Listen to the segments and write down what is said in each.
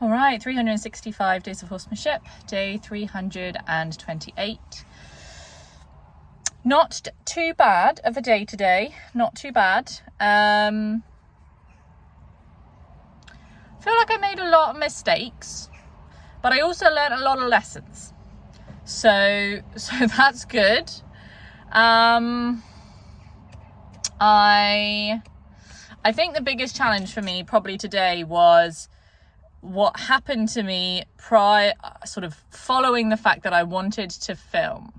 All right, 365 Days of Horsemanship, day 328. Not too bad of a day today, not too bad. Feel like I made a lot of mistakes, but I also learned a lot of lessons. So that's good. I think the biggest challenge for me probably today was what happened to me sort of following the fact that I wanted to film.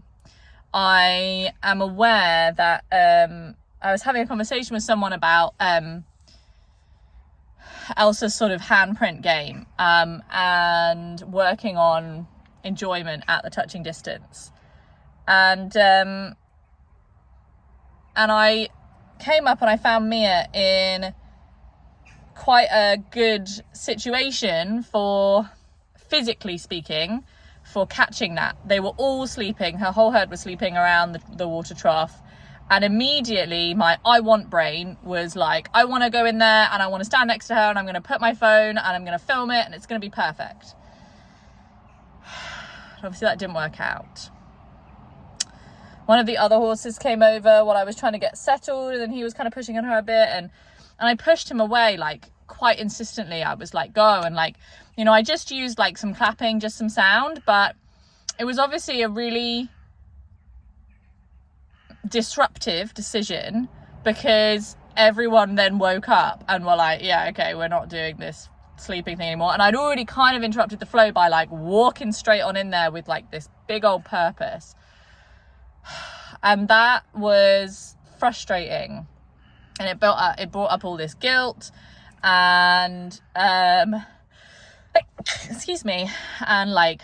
I am aware that I was having a conversation with someone about Elsa's sort of handprint game and working on enjoyment at the touching distance. And I came up and I found Mia in quite a good situation for, physically speaking, for catching that. They were all sleeping, her whole herd was sleeping around the water trough, and immediately my I want brain was like, I want to go in there and I want to stand next to her and I'm going to put my phone and I'm going to film it and it's going to be perfect. Obviously that didn't work out. One of the other horses came over while I was trying to get settled, and he was kind of pushing on her a bit, and I pushed him away, like, quite insistently. I was like, go, and like, you know, I just used like some clapping, just some sound, but it was obviously a really disruptive decision because everyone then woke up and were like, yeah, okay, we're not doing this sleeping thing anymore. And I'd already kind of interrupted the flow by like walking straight on in there with like this big old purpose. And that was frustrating, and it brought up all this guilt and excuse me, and like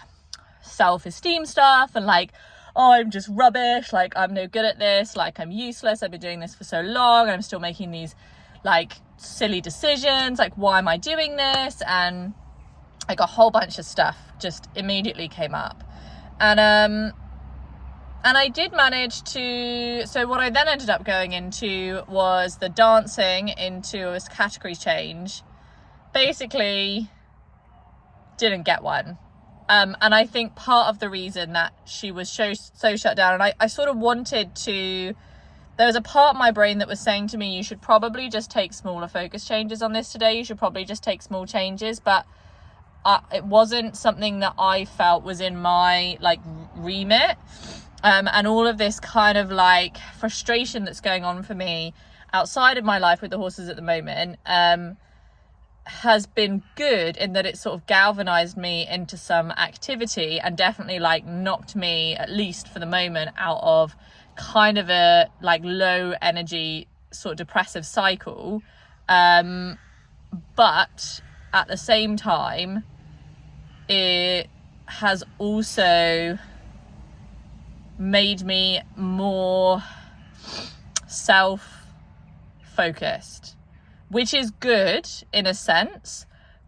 self-esteem stuff, and like, oh, I'm just rubbish, like I'm no good at this, like I'm useless, I've been doing this for so long and I'm still making these like silly decisions, like why am I doing this, and like a whole bunch of stuff just immediately came up. And I did manage to, so what I then ended up going into was the dancing into a category change. Basically, didn't get one. And I think part of the reason that she was so shut down, and I sort of wanted to, there was a part of my brain that was saying to me, you should probably just take smaller focus changes on this today. You should probably just take small changes. But it wasn't something that I felt was in my like remit. And all of this kind of like frustration that's going on for me outside of my life with the horses at the moment has been good in that it sort of galvanized me into some activity and definitely like knocked me, at least for the moment, out of kind of a like low energy sort of depressive cycle. But at the same time, it has also made me more self-focused, which is good in a sense,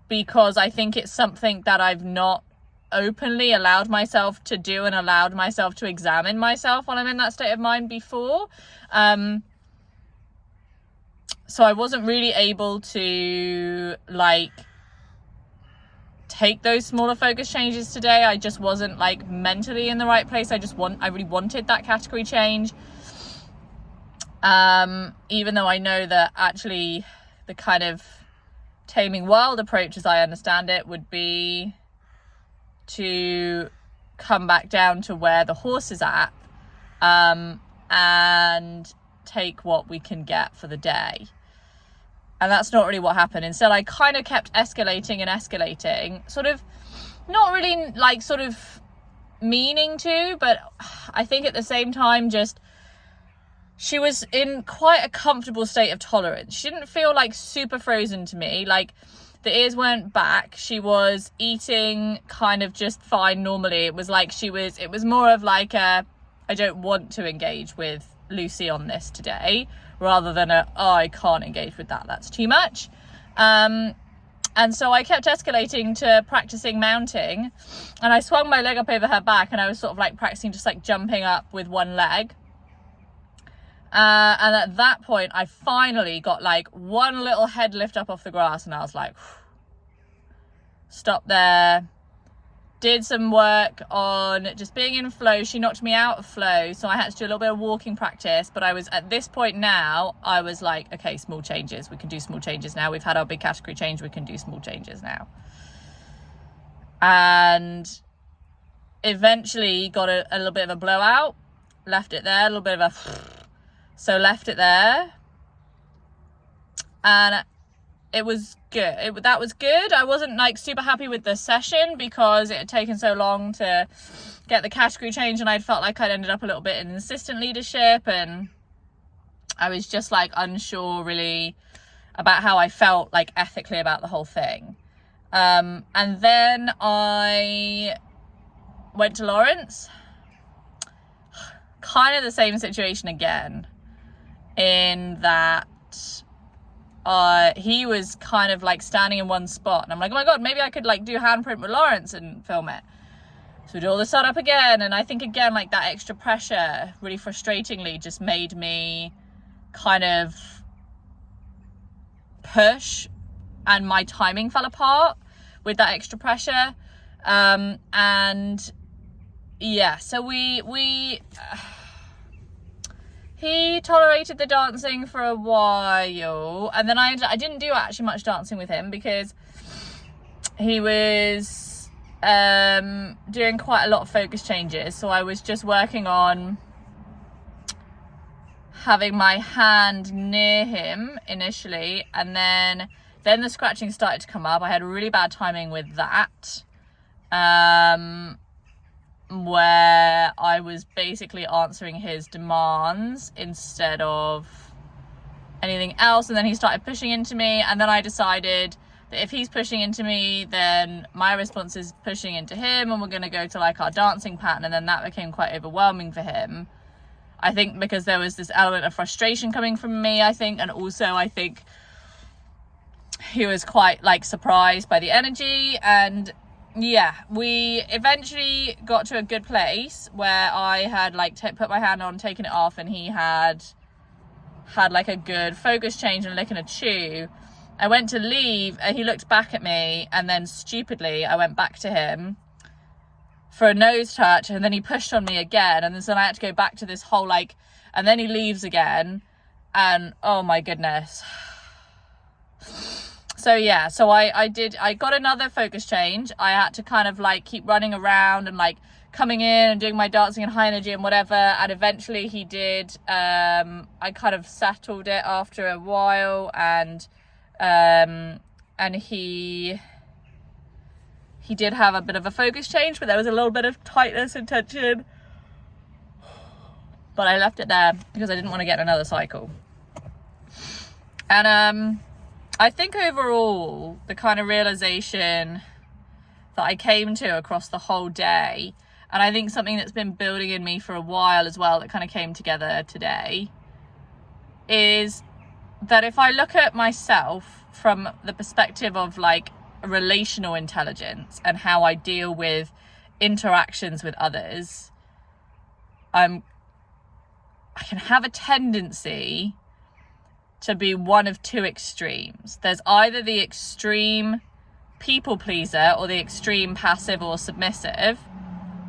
because I think it's something that I've not openly allowed myself to do and allowed myself to examine myself when I'm in that state of mind before. So I wasn't really able to like take those smaller focus changes today. I just wasn't like mentally in the right place. I really wanted that category change. Even though I know that actually the kind of taming wild approach, as I understand it, would be to come back down to where the horse is at, and take what we can get for the day. And that's not really what happened. Instead, I kind of kept escalating, sort of not really like sort of meaning to, but I think at the same time, just she was in quite a comfortable state of tolerance. She didn't feel like super frozen to me. Like the ears weren't back. She was eating kind of just fine normally. It was like it was more of like I don't want to engage with Lucy on this today, rather than I can't engage with that, that's too much. And so I kept escalating to practicing mounting, and I swung my leg up over her back, and I was sort of like practicing just like jumping up with one leg. And at that point I finally got like one little head lift up off the grass, and I was like, stopped there, did some work on just being in flow. She knocked me out of flow, so I had to do a little bit of walking practice. But I was at this point now, I was like, okay, small changes. We can do small changes now. We've had our big category change. We can do small changes now. And eventually got a little bit of a blowout, left it there, a little bit of a... So left it there. And it was good. That was good. I wasn't like super happy with the session because it had taken so long to get the category change, and I'd felt like I'd ended up a little bit in assistant leadership, and I was just like unsure really about how I felt like ethically about the whole thing. And then I went to Lawrence, kind of the same situation again, in that he was kind of like standing in one spot, and I'm like, oh my god, maybe I could like do handprint with Lawrence and film it. So we did all the setup again, and I think again like that extra pressure really frustratingly just made me kind of push, and my timing fell apart with that extra pressure. And yeah, so he tolerated the dancing for a while, and then I didn't do actually much dancing with him because he was doing quite a lot of focus changes. So I was just working on having my hand near him initially, and then the scratching started to come up. I had really bad timing with that, where I was basically answering his demands instead of anything else. And then he started pushing into me, and then I decided that if he's pushing into me, then my response is pushing into him, and we're going to go to like our dancing pattern. And then that became quite overwhelming for him, I think, because there was this element of frustration coming from me, I think, and also I think he was quite like surprised by the energy. And yeah, we eventually got to a good place where I had like put my hand on, taken it off, and he had like a good focus change and lick and a chew. I went to leave, and he looked back at me, and then stupidly I went back to him for a nose touch, and then he pushed on me again, and then I had to go back to this whole like, and then he leaves again, and oh my goodness. So yeah, so I got another focus change. I had to kind of like keep running around and like coming in and doing my dancing and high energy and whatever. And eventually he did, I kind of settled it after a while, and he did have a bit of a focus change, but there was a little bit of tightness and tension. But I left it there because I didn't want to get another cycle. And I think overall, the kind of realization that I came to across the whole day, and I think something that's been building in me for a while as well, that kind of came together today, is that if I look at myself from the perspective of like relational intelligence and how I deal with interactions with others, I can have a tendency to be one of two extremes. There's either the extreme people pleaser or the extreme passive or submissive,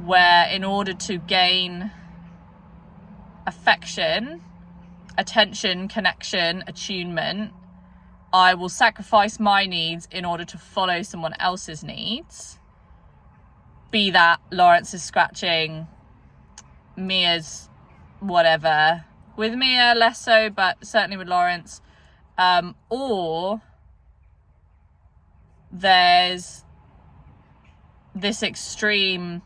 where in order to gain affection, attention, connection, attunement, I will sacrifice my needs in order to follow someone else's needs. Be that Lawrence's scratching, Mia's whatever. With Mia, less so, but certainly with Lawrence. Or there's this extreme,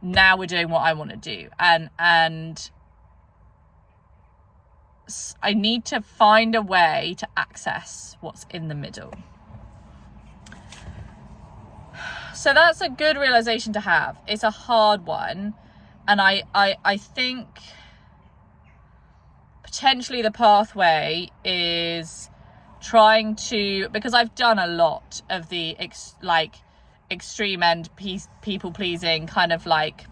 now we're doing what I want to do. And I need to find a way to access what's in the middle. So that's a good realization to have. It's a hard one. And I think potentially the pathway is trying to, because I've done a lot of the extreme end people pleasing kind of like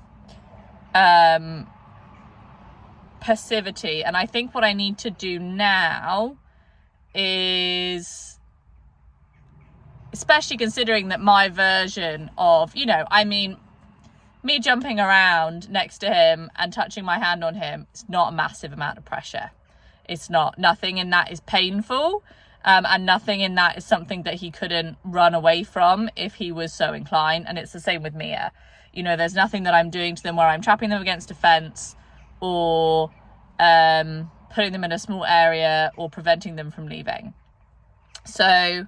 passivity, and I think what I need to do now is especially considering that my version of, you know, I mean, me jumping around next to him and touching my hand on him, it's not a massive amount of pressure. It's not. Nothing in that is painful, and nothing in that is something that he couldn't run away from if he was so inclined. And it's the same with Mia. You know, there's nothing that I'm doing to them where I'm trapping them against a fence or putting them in a small area or preventing them from leaving. So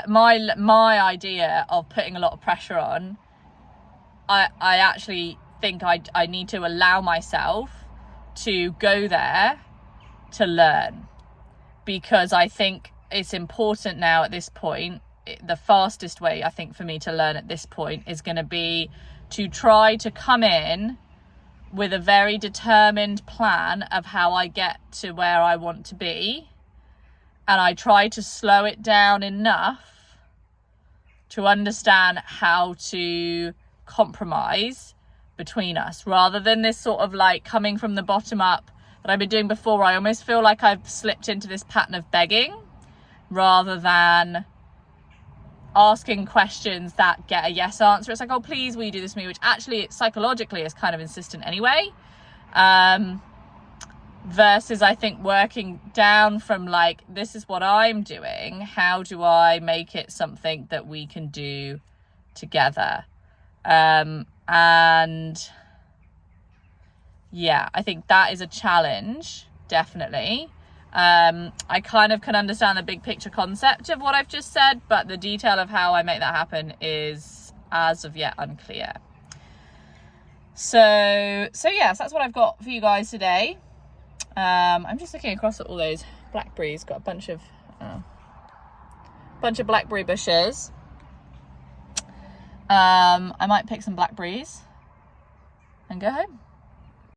my idea of putting a lot of pressure on, I actually think I need to allow myself to go there to learn, because I think it's important now at this point. The fastest way I think for me to learn at this point is going to be to try to come in with a very determined plan of how I get to where I want to be, and I try to slow it down enough to understand how to compromise between us, rather than this sort of like coming from the bottom up that I've been doing before. I almost feel like I've slipped into this pattern of begging rather than asking questions that get a yes answer. It's like, oh, please, will you do this for me? Which actually psychologically is kind of insistent anyway. Versus I think working down from like, this is what I'm doing. How do I make it something that we can do together? And yeah, I think that is a challenge, definitely. I kind of can understand the big picture concept of what I've just said, but the detail of how I make that happen is as of yet unclear. So yes, that's what I've got for you guys today. I'm just looking across at all those blackberries. Got a bunch of blackberry bushes. I might pick some blackberries and go home.